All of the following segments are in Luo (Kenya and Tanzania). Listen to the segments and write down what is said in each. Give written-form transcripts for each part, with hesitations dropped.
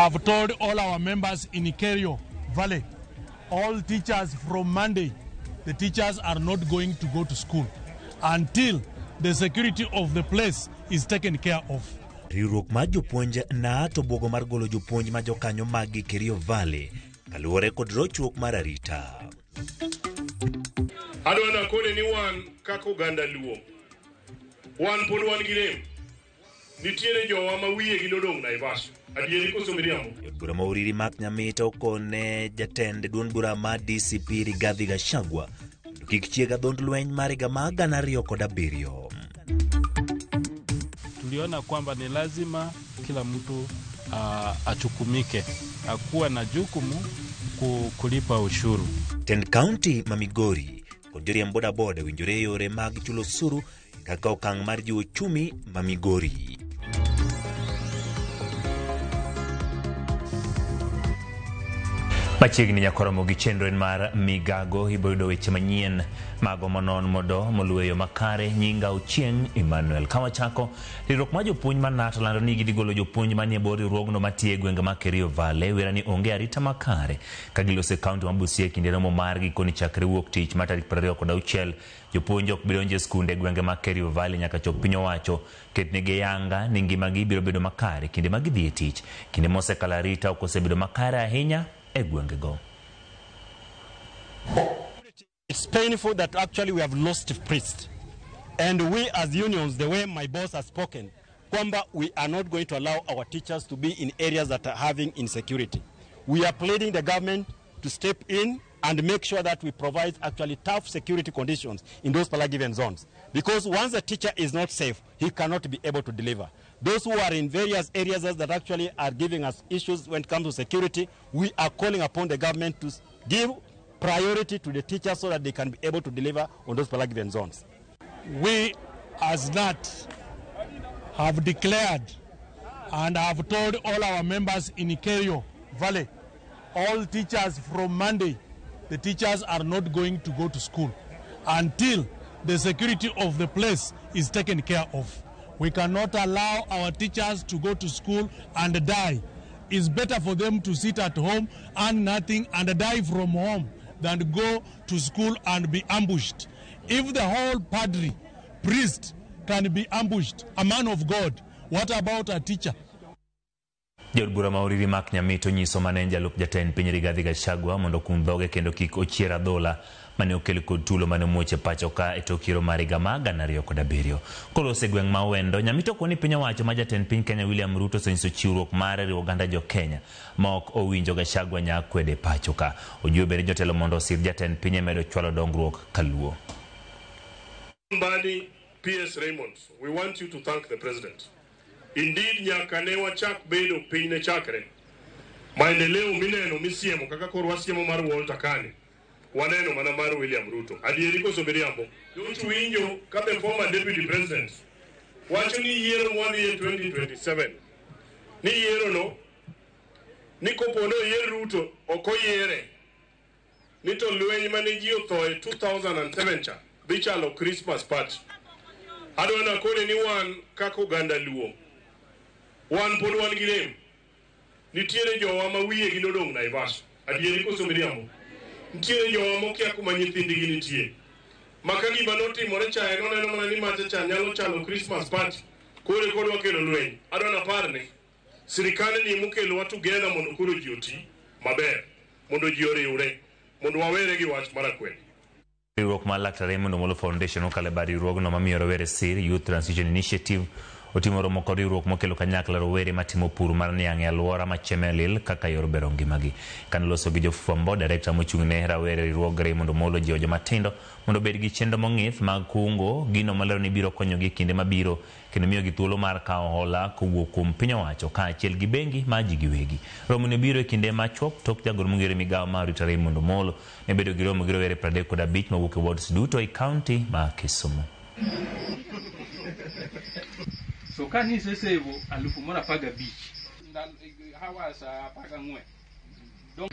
have told all our members in Kerio Valley, all teachers from Monday, the teachers are not going to go to school until the security of the place is taken care of. Riwruok mar jopuonj na to bogo mar golo jopuonj ma jokanyo mag Kerio Valley kaluwore kod rochruok mar arita. Adwana kone ni wan kako ganda luo. Wan pod wan girem. Nitiere jowa ma wiye gi nodong Naivasha. Adieri koso miriambo. Bura mauriri mak Nyamita okone jatend duond bura ma DCP Rigathi Gachagua kik chiega dhond lweny mar higa ma 2007. Tuliona kwamba ni lazima kila mtu achukumike, akuwa na jukumu kulipa ushuru. Tend County ma Migori kod joriemb bodaboda winjore yore mag chulo osuru kaka okang' mar jiwo uchumi ma Migori. Machiegni nyakoromo gi chenro mar migago iboyudo weche manyien mago monon modo moluweyo makare nyinga Ochieng Emmanuel Kawachako. Riwruok mar jopuonj ma NAT lando ni gidigolo jopuonj manie bor riwruogno matie gwenge ma Kerio Valley wera ni onge arita makare ka gilose kaunti ma Busia kinde romo mar gikoni chakre wuok tich ma tarik 26. Jopuonj ok biro donjo e skunde gwenge ma Kerio Valley nyaka chop piny owacho ketnegi yanga ni ngimagi biro bedo makare kinde ma gidhi e tich. Kinde mosekalo arita ok osebedo makare ahinya. It's painful that actually we have lost priests. And we as unions, the way my boss has spoken, kwamba we are not going to allow our teachers to be in areas that are having insecurity. We are pleading the government to step in and make sure that we provide actually tough security conditions in those given zones. Because once a teacher is not safe, he cannot be able to deliver. Those who are in various areas that actually are giving us issues when it comes to security, we are calling upon the government to give priority to the teachers so that they can be able to deliver on those given zones. We as NAT have declared and have told all our members in Kerio Valley, all teachers from Monday, the teachers are not going to go to school until the security of the place is taken care of. We cannot allow our teachers to go to school and die. It's better for them to sit at home and nothing and die from home than go to school and be ambushed. If the whole padre, priest can be ambushed, a man of God, what about a teacher? Jod bura mauriri mak Nyamita nyiso mane jalup jatend piny Rigathi Gachagua mondo kum dhoge kendo kik ochier adhola mane okelo kod tulo mane muoche pacho ka e tok yiero mar higa ma 2007. Kolose gweng' ma Wendo, Nyamita okoni piny owacho ma jatend piny Kenya William Ruto osenyiso chiwruok mar riwo oganda jo Kenya ma ok owinjo Gachagua nyak kwede pacho ka. Ojiwo bende jotelo mondo osir jatend piny medo chwalo dongruok kaluo. PS Raymond, we want you to thank the president. Indeed, nyaka ne wachak bedo piny ne chakre. Maendeleo mineno misiemo kaka kor wasiemo mar Walter Kane. Waneno mana mar William Ruto. Adieri koso miriambo. Don't winjo ka the former deputy president wacho ni yiero mwani ye 2027. Ni yiero no ni kopono yier Ruto oko yiere. Ni to lweny mane ji otho e 2007 cha bichalo Christmas party. Adwana kone ni wan kako ganda luo. Wan pod wan girem. Nitiere jowa ma wiye gi nodong Naivasha. Adieri koso miriambo. Nitiere jowa mokia kuma nyithindgi nitie. Maka gima notimore cha en oneno mana ni macha cha nyalo chalo Christmas party. Kore kodwa kelo lweny. Adwana parne. Sirikal ni mokelo wa together mondo koro ji oti maber. Mondo ji oriwre. Mondo wawere gi wach marakwede. Riwruok mar Laktar Raymond Omolo Foundation okale bari riwruogno mamiyo rowere sir Youth Transition Initiative otimo romo kod riwruok mokelo kanyakla rowere matimo pur mar niang' e alwora ma Chemelil kaka yor bero ngimagi. Kan loso gi jofwambo, director mochung'ne rawere riwruog Raymond Omolo jiwo jomatindo mondo bed gi chenro mong'ith mag kungo gino malero ni biro konyogi kinde mabiro kendo miyo gi thuolo mar kawo hola kowuok kuom piny owacho kaachiel gi bengi ma ji giwegi. Romo ne biro e kinde machuok tok jagoro mong'ere migawo mar rito Raymond Omolo ne bedo gi romo gi rowere 35 mawuok e wards duto e kaunti ma Kisumu. So kanise sebo 1015 hawa sa 14.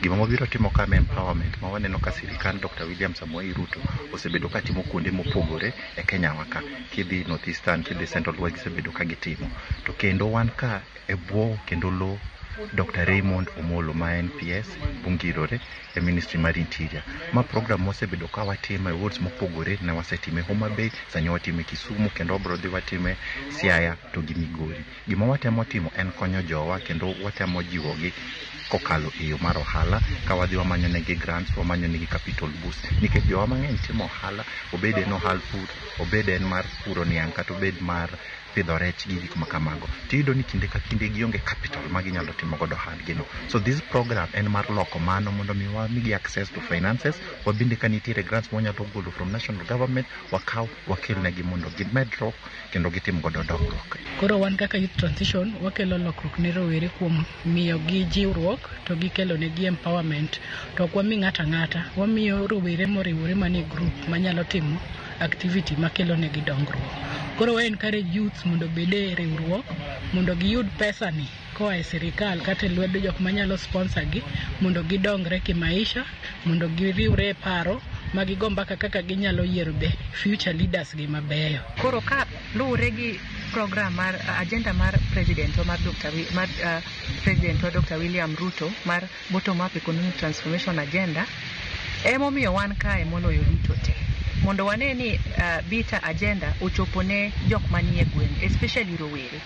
Gima mobiro timo kama empowerment ma waneno ka sirikal Dr. William Samoei Ruto osebedo ka timo kuonde mopogore e Kenya waka. Kidhi North Eastern, kidhi Central West osebedo ka gitimo. To kendo wan ka e bwo kendo lo Dr. Raymond Omolo ma NPS Bungirore e Ministry mar Interior. Ma program mosebedo ka watime e wards mopogore na wasetime Homa Bay, sani watime Kisumu kendo bro dhi watime Siaya to gi Migori. Gima watemo timo en konyo jowa kendo watemo jiwogi kokalo e yo mar ohala ka wadhi wamanyo negi grants, wamanyo negi capital boost nikech jowa mang'eny timo ohala, obed en ohal pur, obed en mar puro niang' kata obed mar pidho rech gi gik makamago, tiyudo ni kinde ka kinde gionge capital ma ginyalo timo godo ohandgino. So this program en mar loko mano mondo mi wamigi access to finances, wabinde ka nitiere grants mwanyalo golo from national government, wakaw wakelnegi mondo gimedruok kendo gitim godo dongruok. Koro wan kaka youth transition wakelo lokruok ne rowere kuom miyo gi jiwruok to gikelo negi empowerment, to ok wami ng'ata ng'ata, wamiyo rowere moriwore manie group manyalo timo activity makelo negi dongruok. Koro we encourage youth mondo bede riwruok mondo giyud pesa ni koa e sirikal kata lwedo jok manyalo sponsor gi mondo gidongre kimaisha, mondo giriwre e paro magigo mbaka kaka ginyalo yiero be future leaders gi mabeyo. Koro ka luwre gi program mar agenda mar president mar president Dr. William Ruto mar bottom up economic transformation agenda, emomiyo wan kae moloyo duto te mondo wane ni bita agenda ochopone jok manie gweng', especially rowere.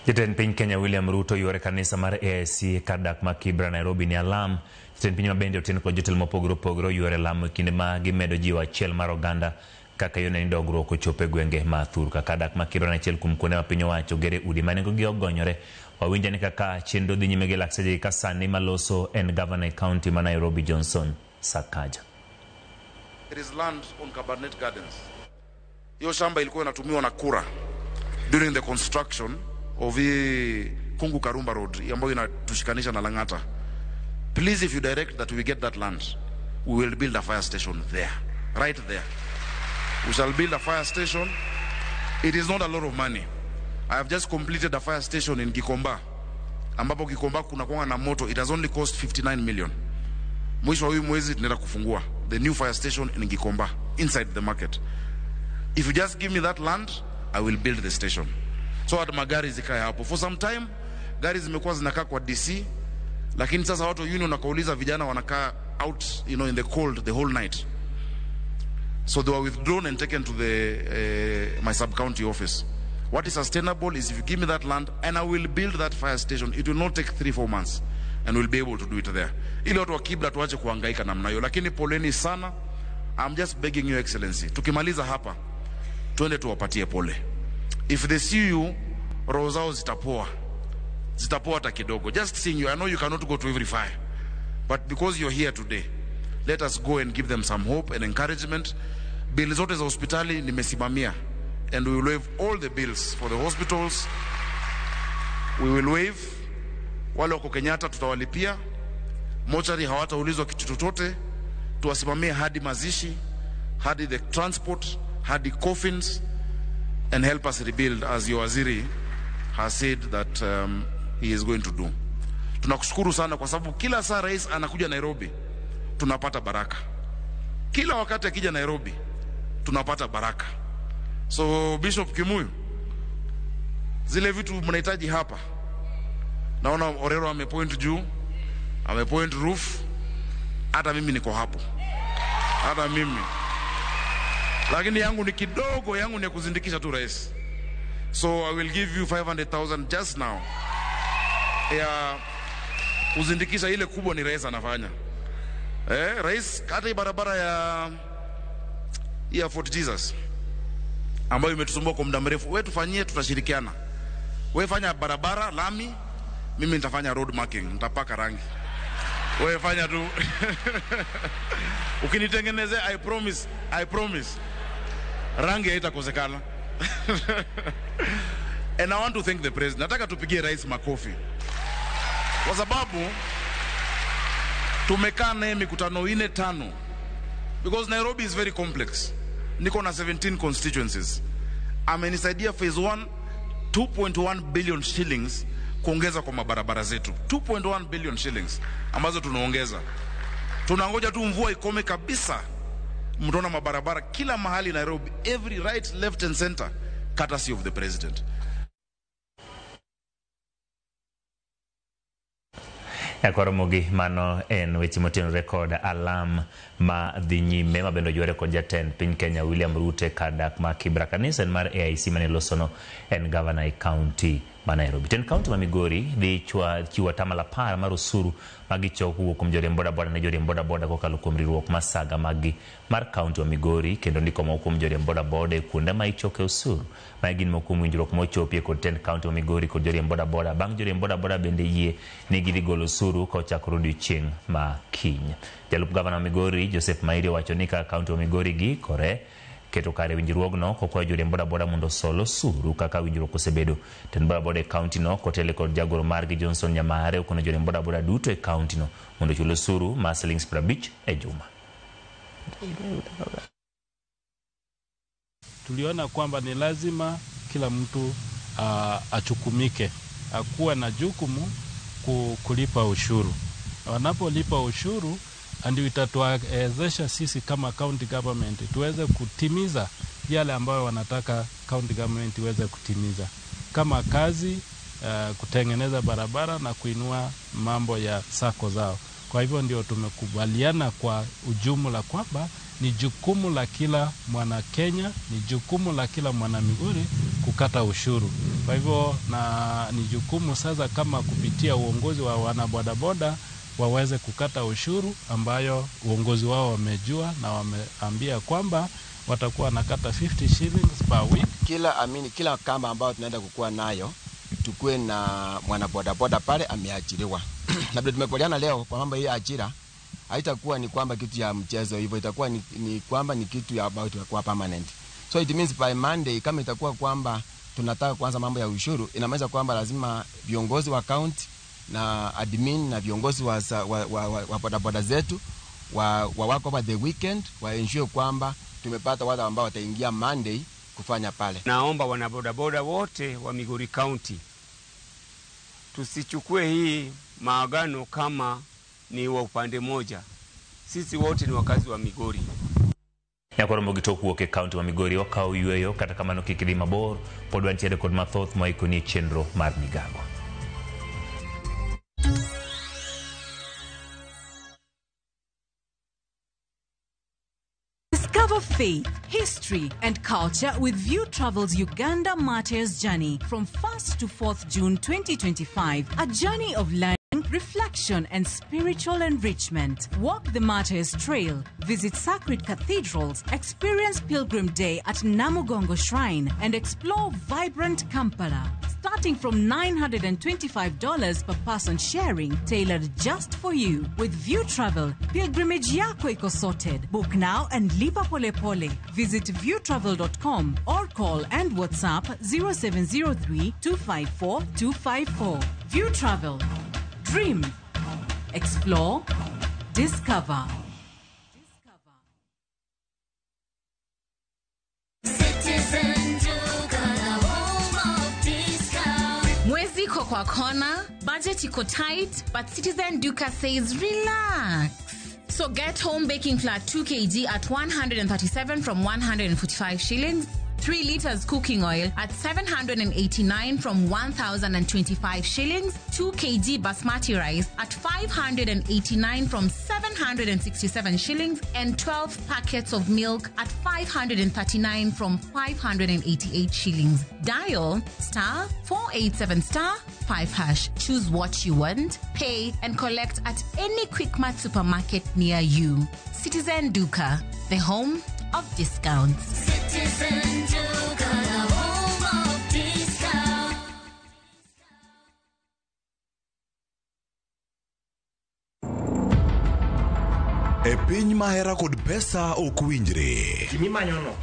Jatend piny Kenya William Ruto yuore kanisa mar AIC kadak ma Kibra Nairobi ni alam. Jatend piny mabende otin kod jotelo mopogore yuore lamo kinde ma gimedo jiwo achiel mar oganda kaka yone ni dongruok ochopo e gwenge ma Thurka. Kadak ma Kibra na achiel kuom kuonde ma piny owacho gere udi ma nengogi ogonyore. Wawinja ni kaka chenro dhi nyime gi lakseche ka sani maloso en Governor County ma Nairobi Johnson Sakaja. It is land on Cabernet Gardens. Hiyo shamba ilikuwa inatumiwa na kura during the construction of the Kungu Karumba Road ambayo inatushikanisha na Lang'ata. Please, if you direct that we get that land, we will build a fire station there, right there. We shall build a fire station. It is not a lot of money. I have just completed a fire station in Gikomba, ambapo Gikomba kuna kuwa na moto. It has only cost 59 million. Mwisho wa hii mwezi tunaenda kufungua the new fire station in Gikomba inside the market. If you just give me that land, I will build the station. So at magari zikae hapo. For some time gari zimekuwa zinakaa kwa DC, lakini sasa watu union wakauliza vijana wanakaa out, in the cold the whole night. So they were withdrawn and taken to the my sub-county office. What is sustainable is if you give me that land and I will build that fire station. It will not take 3-4 months and we'll be able to do it there. Ili watu wa Kibra tuache kuhangaika namna hiyo, lakini poleni sana. I'm just begging your excellency, tukimaliza hapa tuende tuwapatie pole. If they see you, roho zao zitapoa hata kidogo. Just seeing you, I know you cannot go to every fire, but because you're here today, let us go and give them some hope and encouragement. Bills zote za hospitali nimesimamia, and we will waive all the bills for the hospitals. We will waive. Wale wako Kenyatta tutawalipia. Mochari hawataulizwa kitu chochote. Tuwasimamie hadi mazishi, hadi the transport, hadi coffins, and help us rebuild as your waziri has said that he is going to do. Tunakushukuru sana kwa sababu kila saa rais anakuja Nairobi tunapata baraka. Kila wakati akija Nairobi tunapata baraka. So Bishop Kimuyu, zile vitu mnahitaji hapa. Naona Orero amepoint juu, amepoint roof. Hata mimi niko hapo. Hata mimi. Lakini yangu ni kidogo, yangu ni kuzindikisha tu rais. So I will give you 500,000 just now. Ya kuzindikisha ile kubwa ni rais anafanya. Rais hata barabara ya Fort Jesus ambayo imetusumbua kwa muda mrefu, wewe tufanyie, tutashirikiana. Wewe fanya barabara lami, mimi nitafanya road marking, nitapaka rangi. Wewe fanya tu. Ukinitengenezea, I promise. Rangi haitakosekana. And I want to thank the president. Nataka tupigie rais makofi. Kwa sababu tumekaa naye mikutano 4-5. Because Nairobi is very complex. Niko na 17 constituencies. Amenisaidia phase 1 2.1 billion shillings kuongeza kwa mabarabara zetu. 2.1 billion shillings ambazo tunaongeza. Tunangoja tu mvua ikome kabisa. Mtaona mabarabara kila mahali Nairobi, every right, left and center, courtesy of the president. Koromogi mano en weche motenore rekod alam ma dhi nyime ma bendo jwere kod jatend piny Kenya William Ruto kadak ma Kibra kanisa mar AIC mane losono en governor e county ma Nairobi. Ten county ma Migori dhi chiwo tamala par mar osuru magi choko kuom joriemb boda ne joriemb boda kokalo kuom riwruok masaga magi mar county wa Migori kendo ndiko mo kuom joriemb boda e kuonde ma ichoke osuru ma gin mo kuom winjruok mochopie kod ten county wa Migori kod joriemb boda bang' joriemb boda bende yie ni gidhi golo osuru ka ochako odiechieng' ma kiny. Jalup gavana Migori Joseph Mairi wacho ni ka county wa Migori gi kore keto kare winjruogno kokwayo joriemb boda mondo sol osuru kaka winjruok osebedo. Ten boda e county no kotele kod jagoro margi Johnson Nyamare okono joriemb boda duto e county no mondo chul osuru ma shillings 50 e juma. Tuliona kwamba ni lazima kila mtu achukumike, akuwa na jukumu kulipa ushuru. Wanapolipa ushuru ndio itatuwezesha sisi kama county government tuweze kutimiza yale ambayo wanataka county government iweze kutimiza, kama kazi, kutengeneza barabara na kuinua mambo ya sako zao. Kwa hivyo ndio tumekubaliana kwa ujumla kwamba ni jukumu la kila mwana Kenya, ni jukumu la kila mwana Migori kukata ushuru. Kwa hivyo ni jukumu sasa kama kupitia uongozi wa wanabodaboda waweze kukata ushuru ambayo uongozi wao wamejua na wameambia kwamba watakuwa wanakata 50 shillings per week. Kila kamba ambayo tunaenda kukua nayo tukue na mwanabodaboda pale ameajiriwa. Na bila tumekubaliana leo kwa mambo hii ajira haitakuwa ni kwamba kitu ya mchezo hivyo, itakuwa ni kwamba ni kitu ya about kwa permanent. So it means by Monday kama itakuwa kwamba tunataka kuanza mambo ya ushuru, inamaanisha kwamba lazima viongozi wa county na admin na viongozi wa bodaboda zetu wako over the weekend wa ensure kwamba tumepata watu ambao wataingia Monday kufanya pale. Naomba wanabodaboda wote wa Migori County tusichukue hii maagano kama ni wa upande moja. Sisi wote ni wakazi wa Migori. Yakoromogi tokuoke county wa Migori wakao yueyo kata kamano kikidhi mabor pod wantiere kod mathoth moikoni chenro mar migago. Discover faith, history, and culture with View Travel's Uganda Martyrs Journey from 1st to 4th June 2025. A journey of learning, reflection, and spiritual enrichment. Walk the Martyrs Trail, visit sacred cathedrals, experience Pilgrim Day at Namugongo Shrine, and explore vibrant Kampala. Starting from $925 per person sharing, tailored just for you. With View Travel, pilgrimage yako iko sorted. Book now and lipa pole pole. Visit viewtravel.com or call and WhatsApp 0703 254 254. View Travel. Dream, explore, discover. Mwezi iko kwa kona, budget iko tight, but Citizen Duka says relax. So get home baking flour 2 kg at 137 from 145 shillings. 3 liters cooking oil at 789 from 1,025 shillings. 2 kg basmati rice at 589 from 767 shillings. And 12 packets of milk at 539 from 588 shillings. Dial *487*5#. Choose what you want, pay, and collect at any Quickmart supermarket near you. Citizen Duka, the home of discounts. Citizen Duka, the home of discounts. E piny mahera kod pesa ok winjre. Gimimanyono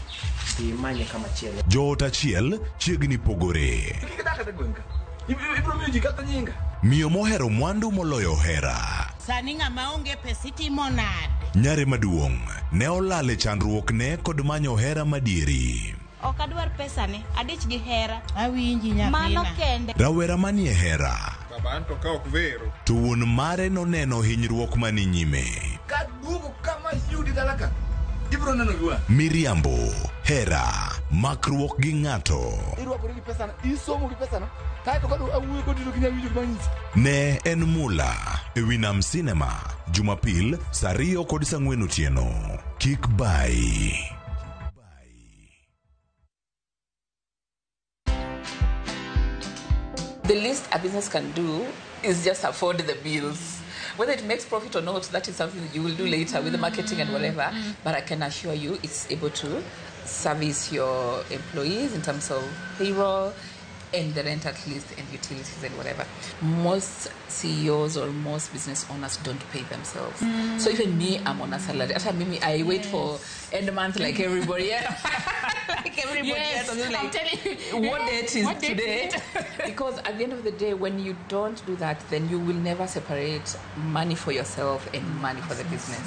imanye kama chielo. Joot achiel chiegni pogore. Miyo mohero mwandu moloyo hera. Sani ng'ama onge pesa itimo nade? Nyare maduong' ne olale chandruokne kod manyo hera madieri. Ok adwar pesa ne, adich gi hera. Awinji nyathina. Mano kende. Rawera manie hera. Baba anto ka ok vero. To wuon mare noneno hinyruok mani nyime. Kaduogo kama yudi dalaka. Ibro neno giwa. Miriambo, hera, makruok gi ng'ato. Ne en Mula e Winam Cinema, Jumapil, saa 2 kod saa 4 otieno. Kik bai. The least a business can do is just afford the bills. Whether it makes profit or not, that is something you will do later with the marketing and whatever. But I can assure you it's able to service your employees in terms of payroll and the rent at least and utilities and whatever. Most CEOs or most business owners don't pay themselves. So even me, I'm on a salary. I wait for end month like everybody else. Like everybody else. I'm like, telling you, what date is today? Because at the end of the day, when you don't do that, then you will never separate money for yourself and money for the business.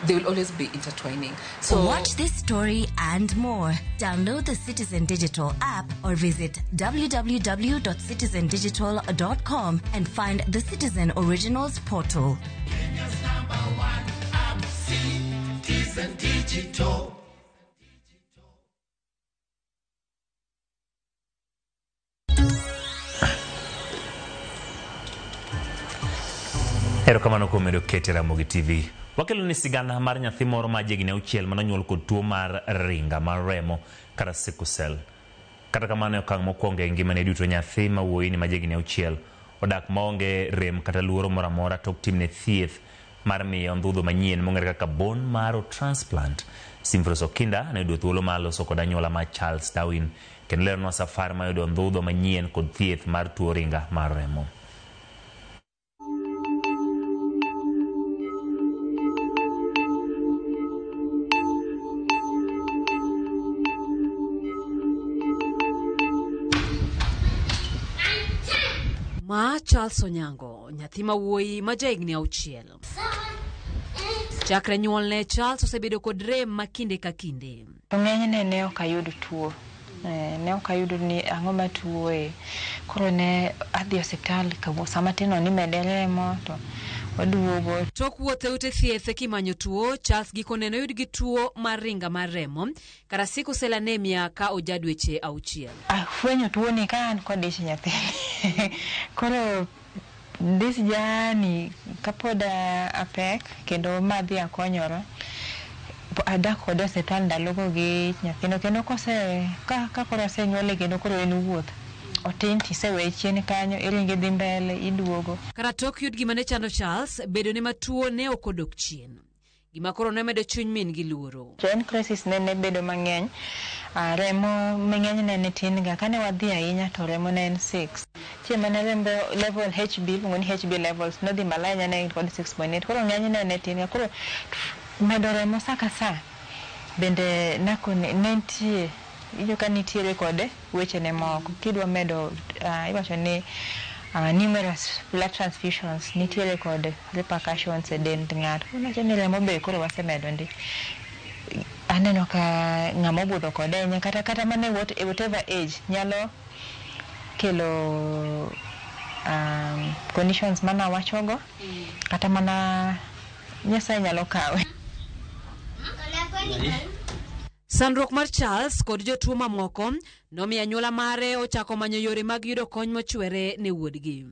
They will always be intertwining. So watch this story and more. Download the Citizen Digital app or visit www.citizendigital.com and find the Citizen Originals portal. Kenya's #1 app, Citizen Digital. Erokamano kuom medo kete Ramogi TV. Wakelo ni sigana mar nyathi moro ma jegni 6 manonyuol kod tuo mar ringa mar remo kata sickle cell. Kata kamano okang' mokwongo e ngimane duto nyathi ma wuoyi ni ma jegni 6 odak maonge rem kata luoro moro amora tok timne thieth mar miyo ndhudho manyien mong'ere kaka bone marrow transplant. Simfros Okinda ne yudo thuolo mar loso kod anyuola mar Charles Darwin kendo leronwa safar ma yudo ndhudho manyien kod thieth mar tuo ringa mar remo. Ma Charles Onyango, nyathi ma wuoyi ma jahigni 6. Chakre nyuolne, Charles osebedo kod rem ma kinde ka kinde. Ng'enyne ne ok ayudo tuo. Ne ok ayudo ni ang'o ma tuo e. Koro ne adhi osiptal sama tino ni mede remo to waduogo. Tok wuothe ute thieth kimanyo tuo, Charles gikone ne oyud gi tuo mar ringa mar remo kata sickle cell anemia ka oja dweche 6. Afwenyo tuo ni ka an kod ich nyathi. Koro this jani kapoda apek kendo madhi akonyora. Adak kod osiptal ndalogo gi nyathino kendo kose ka koro asenyuole kendo koro en wuoth. Otin tisewe chien kanyo iringe dhi mbele iduogo. Kara tok yud gima ne chando Charles bedo ne matuo ne okodok chien. Gima koro ne medo chuny min gi luoro. Joint crisis ne bedo mang'eny. Remo mang'eny ne tin ga kane wadhi ahinya to remo ne en 6. Chiema ne rembo level HB ngoni HB levels no dhi malanya ne kod 6.8 koro ng'eny ne tin ga koro medo remo saka sa bende nakone nentie iyo kanitiere kode weche ne moko kidwa medo iwacho ni numerous blood transfusions nitiere kode repercussions e dend ng'ato unacho ni remo be koro wasemedo ndi aneno ka ng'ama budho kode kata mane whatever age nyalo kelo conditions mana wachogo kata mana Nyasaye nyalo kawe. Sandruok mar Charles kod jotuo mamoko nomiyo anyuola mare ochako manyo yore mag yudo kony mochwere ne wuodgi.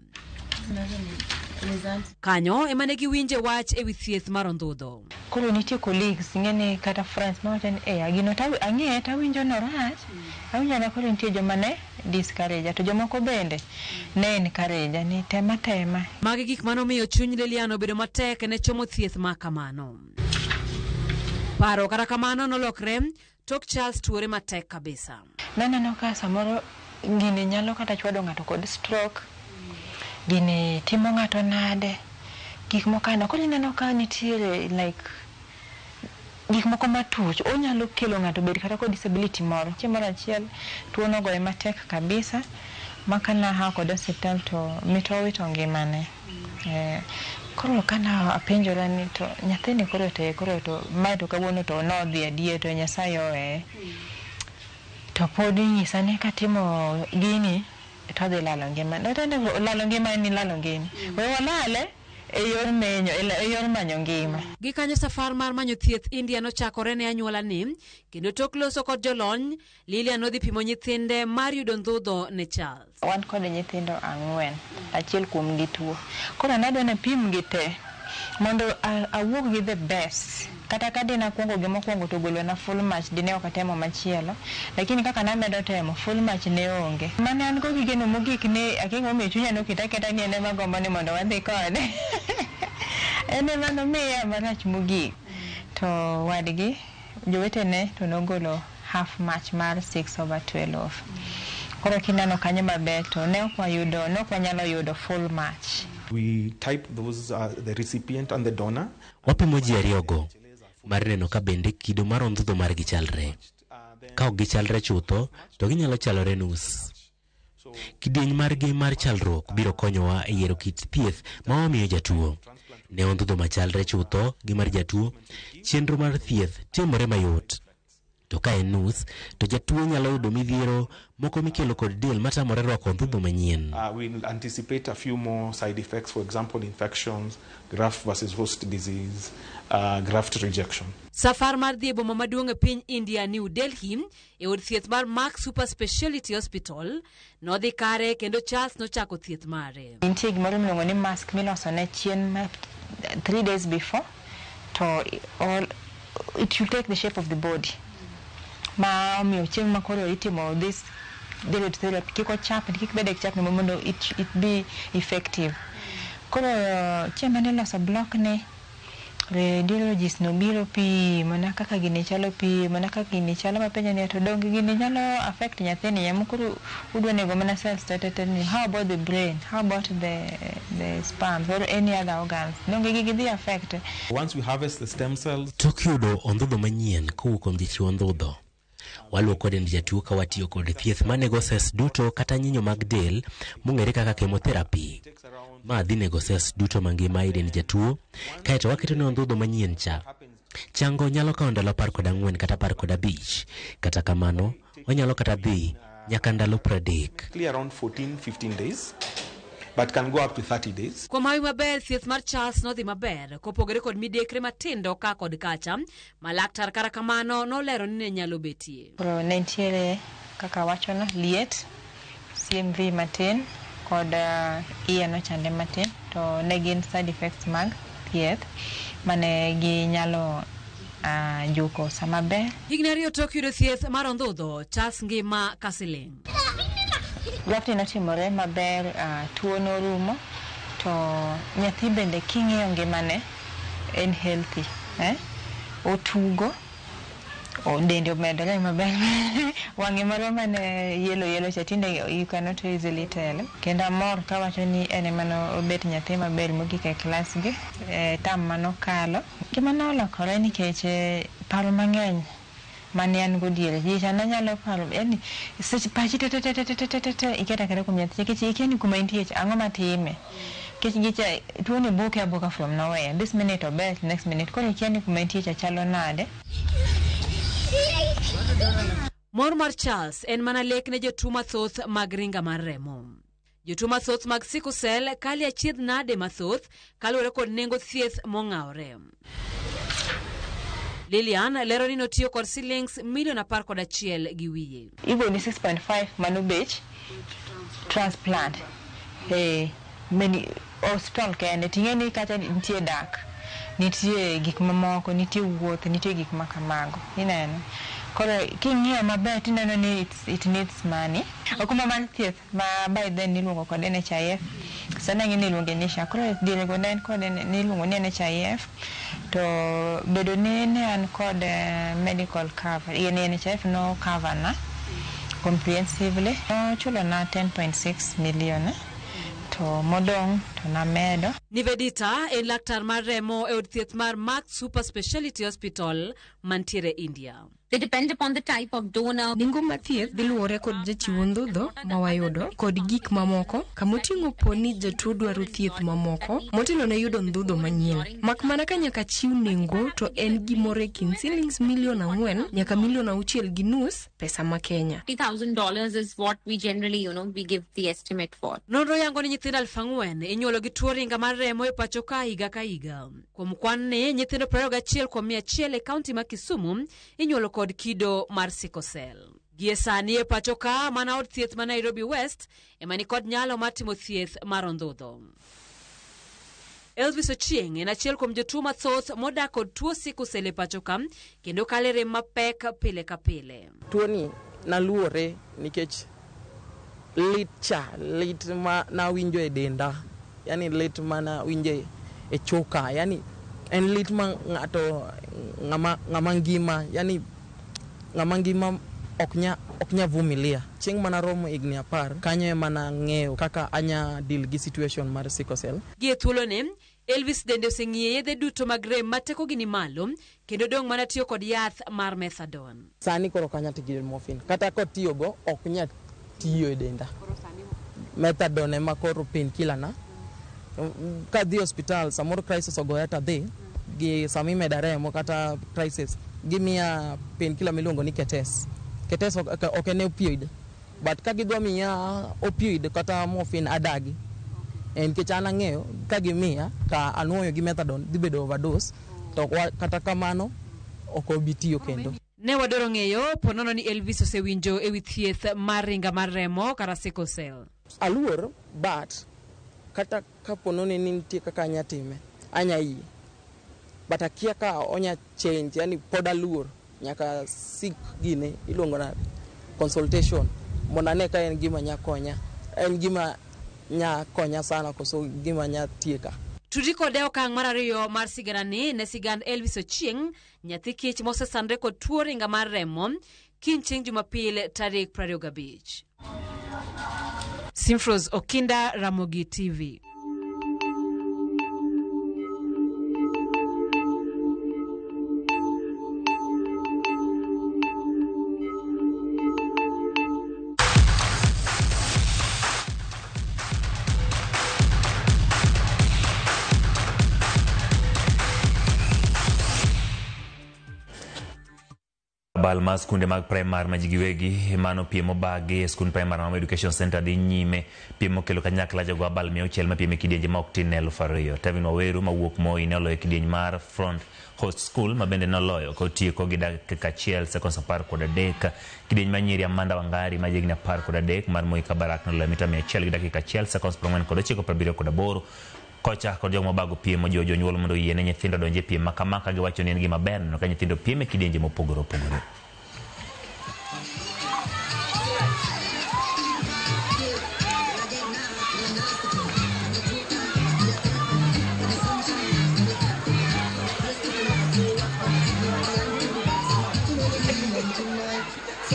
Kanyo ema ne giwinje wach ewi thieth mar ondhudho. Koro nitie colleagues ng'ene kata friends ma wacho ni agino ang'e tawinjo norach. Awinjo na koro nitie joma ne discourage to jomoko bende ne encourage ni tema. Magi gik manomiyo chuny Liliano bedo matek ne chomo thieth ma kamano. Paro kata kamano nolokre tok Charles tuore matek kabisa. Naneno ka samoro gini nyalo kata chwado ng'ato kod stroke. Gini timo ng'ato nade. Gik mokano koro neno ka nitiere like gik moko matuch onyalo kelo ng'ato bed kata kod disability moro. Chieng' moro achiel tuo no goye matek kabisa makana ha kod hospital to mitowito ngimane. Koro kana apenjora ni to nyathini koro to mae to kawuono to nodhi adie to Nyasaye owe. To pod nyisa ni katimo gini to dhi lalo ngima. Lalo ngima ni lalo ngima. We walale e yor menyo e yor manyo ngima. Gikanyo safar mar manyo thieth India nochakore ne anyuola ni kendo tok loso kod jolony. Lilian nodhi pimo nyithinde mar yudo ndhudho ne Charles. Wan kod nyithindo 4, achiel kuom gi tuo. Koro nadwa na pim gi te mondo awuog gi the best. Kata ka dina kuongo gi mokwongo to golo na full match dine okatemo machielo, lakini kaka namedo temo full match ne onge. Mane an go gigeno mogik ne akingo me chunya no kita ni ene magombo ni mondo wadhi kode. Ene mano miya marach mogik. To wadgi jowetene to nogolo half match mar 6/12. Koro kinano kanyo maber to ne okwanyalo yudo full match. We type those the recipient and the donor. Wapimo ji ariyogo mar neno ka bende kido mar ondhudho mar gichalre. Ka ok gichalre chutho to ginyalo chalore nus. Kidieny margi mar chalruok biro konyowa e yiero kit thieth ma wamiyo jatuo. Ne ondhudho machalre chutho gi mar jatuo, chenro mar thieth timore mayot. To ka en nus, to jatuo nyalo yudo midhiero moko mikelo kod del matamore rwako ondhudho manyien. We'll anticipate a few more side effects, for example, infections, graft versus host disease, graft rejection. Safar mar dhi e boma maduong' e piny India, New Delhi, e od thieth mar Mark Super Speciality Hospital, nodhi kare kendo Charles nochako thieth mare. Nitie gimoro miluongo ni mask miloso ne chien 3 days before, to it should take the shape of the body. Ma omiyo chieng' ma koro itimo this direct therapy kiko chap kik bede chap no mondo it be effective. Koro chieng' mane loso block ne radiologist no biro pi mana kaka gini chalo pi mana kaka gini chalo mapenja ni to dongi gini nyalo affect nyathini ya mukuru udwa nego mana cells started. How about the brain, how about the sperm or any other organs, dongi gigi affect. Once we harvest the stem cells, tok yudo ondhudho manyien kowuok kuom jatuo ondhudho, waluoko dend jatuo ka watiyo kod thieth manego cells duto kata nyinyo mag del mong'ere kaka chemotherapy. Ma dhi nego cells duto mangima e dend jatuo, kaeto waketo ne ondhudho manyien cha. Chango nyalo kawo ndalo 14 kata 15, kata kamano onyalo kata dhi nyaka ndalo 30. Around 14-15 days, but can go up to 30 days. Kuom hawi maber, thieth mar Charles nodhi maber, kopogore kod midekre matindo ka kod kacha, ma laktar kara kamano nolero ni ne nyalo betie. Pro nentiere kaka wachono liet, CMV matin, kod iya no chande matin, to ne gin side effects mag thieth, mane gi nyalo juko sama ber. Higni ariyo tok yudo thieth mar ondhudho, Charles ngima kasiling. Lwakti notimore maber, tuo norumo, to nyathi bende king'iyo ngimane en healthy, otugo, dende omedore maber. Wang'e moro mane yelo cha tinde you cannot easily tell. Kendo amor ka wacho ni ene mano obet nyathi maber mogik e klas gi, tam mano kalo. Gima nolokore nikech paro mang'eny mane an godiere jicha nanyalo paro yani seche pachi iketa kare kuom nyathi kech ikeni kuma intie ang'o matime kech gicha tuo ni boka from nowhere, this minute obet, next minute koro ikeni kuma intie chalo nade. Mor mar Charles en mana lek ne jotuo mathoth mag ringa mar remo. Jotuo mathoth mag sickle cell kali achiedh nade mathoth kaluwore kod nengo thieth mong'awore. Lilian lero ni notiyo kod shillings milion 11 gi wiye. Igo ni 6.5 manubech transplant. Many hospital kende tingeni kata nitie dak, nitie gik mamoko, nitie wuoth, nitie gik makamago. Ineno. Koro king'iyo maber tineno ni it needs money. Okuma mar thieth ma by then niluongo kod NHIF. Sana ng'ini iluongo ni SHA. Koro dirego ne en kod niluongo ni NHIF. To bedo ni an kod medical cover. Yani NHIF no cover na comprehensively. Chulo na 10.6 million. To modong to na medo. Nivedita en laktar mar remo e od thieth mar Mark Super Speciality Hospital mantiere India. They depend upon the type of donor. Nengo mar thieth diluwore kod jachiwo ndhudho ma wayudo kod gik mamoko, kamoting'o poni jatuo dwaro thieth mamoko motelo ne yudo ndhudho manyien. Mak mana ka nyaka chiw nengo to en gimoro e kind shillings milion 4 nyaka milion 6 gi nus pesa ma Kenya. $50,000 is what we generally, we give the estimate for. Nonro yango ni nyithindo 4,000 inyuolo inyuolo gi tuo ringa mar remo e pacho ka higa ka higa. Kuom kwan ni, nyithindo 21 kuom 100 e kaunti ma Kisumu inyuolo kod kido mar sickle cell. Gie sani e pacho ka mana od thieth ma Nairobi West ema ni kod nyalo mar timo thieth mar ondhudho. Elvis Ochieng en achiel kuom jotuo mathoth modak kod tuo sickle cell e pacho ka kendo kale rem mapek pile ka pile. Tuo ni naluore nikech lit ma na winjo e denda, yani lit ma na winjo e choka, yani en lit ma ngato ngama ngima, yani ngama ngima oknya vumilia. Chieng mana romo igni 10 kanyo ema na ng'eyo kaka anya deal gi situation mar sickle cell. Gie thuolo ne Elvis dende oseng'iye yedhe duto mag rem mateko gi ni malo kendo dong mana tiyo kod yath mar methadone. Sani koro kanya tiyo morphine kata ko tiyo go ok nya tiyo e denda. Methadone ema koro painkiller na. Ka dhi hospital samoro crisis ogoya ta dhi gi sami medaremo kata crisis gimia painkiller miluongo ni Ketes. Ketes ok en opioid, but ka gidwa miya opioid kata morphine adagi. En kichana ng'eyo ka gimiya ka anuoyo gi methadone dhi bedo overdose to kata kamano ok obi tiyo kendo. Ne wadoro ng'eyo ponono ni Elvis osewinjo e wi thieth mar ringa mar remo kata sickle cell. Aluor, but kata kaponono ni nitie kaka anya time anya yie, but akia ka onya change, yani pod aluor nyaka sik gine iluongo na consultation mondo ane ka en gima nya konya, en gima nya konya sana koso gima nya tieka. Tudi kode okang' mar ariyo mar sigarani ne sigand Elvis Ochieng, nyathi kich mosesandre kod tuo ringa mar remo, kiny chieng' Jumapil tarik 25. Simfros Okinda, Ramogi TV. Balma skunde mag primar ma jigiwegi mano piemo bagi skund primar ma education center di nyime piemo kelo kanyakla jogo abal 600 ma piemo kidienje ma oktin ne 2000. Tevin Waweru ma wuok Moi ne oloyo kidienje mar Front Host School ma bende noloyo kotieko gi dakika achiel sekonds 13 kidienje ma nyiri Amanda Wangari ma jigni 13 mar Moi Kabarak noloyo mita 100 gi dakika achiel sekonds 49 kocha kod jogo mabago piemo jonyuol mondo yiene nyithindo donje piem makamaka giwacho ni en gima ber no ka nyithindo piem e kidienje mopogore opogore.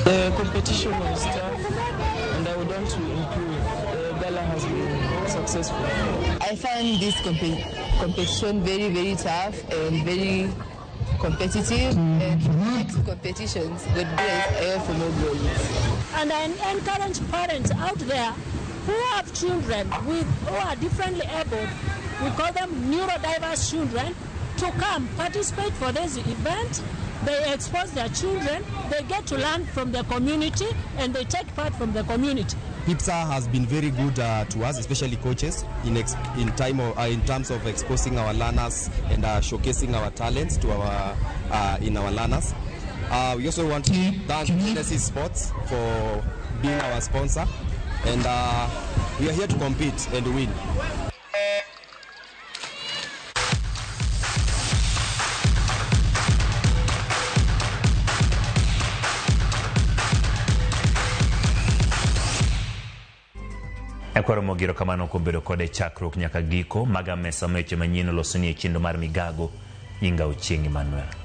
The competition was tough and I would want to improve. The gala has been successful. I find this competition very, very tough and very competitive. And next competitions, God bless, I hope for more goals. And I encourage parents out there who have children who are differently abled, we call them neurodiverse children, to come participate for this event. They expose their children, they get to learn from the community, and they take part from the community. HIPSA has been very good to us, especially coaches, in terms of exposing our learners and showcasing our talents to in our learners. We also want to thank Genesis Sports for being our sponsor, and we are here to compete and win. Ekwaro mogiro kamano kubedo kode chakruok nyaka giko maga mesa meche manyino losoni e chindo mar migago Inga Ochieng Emmanuel.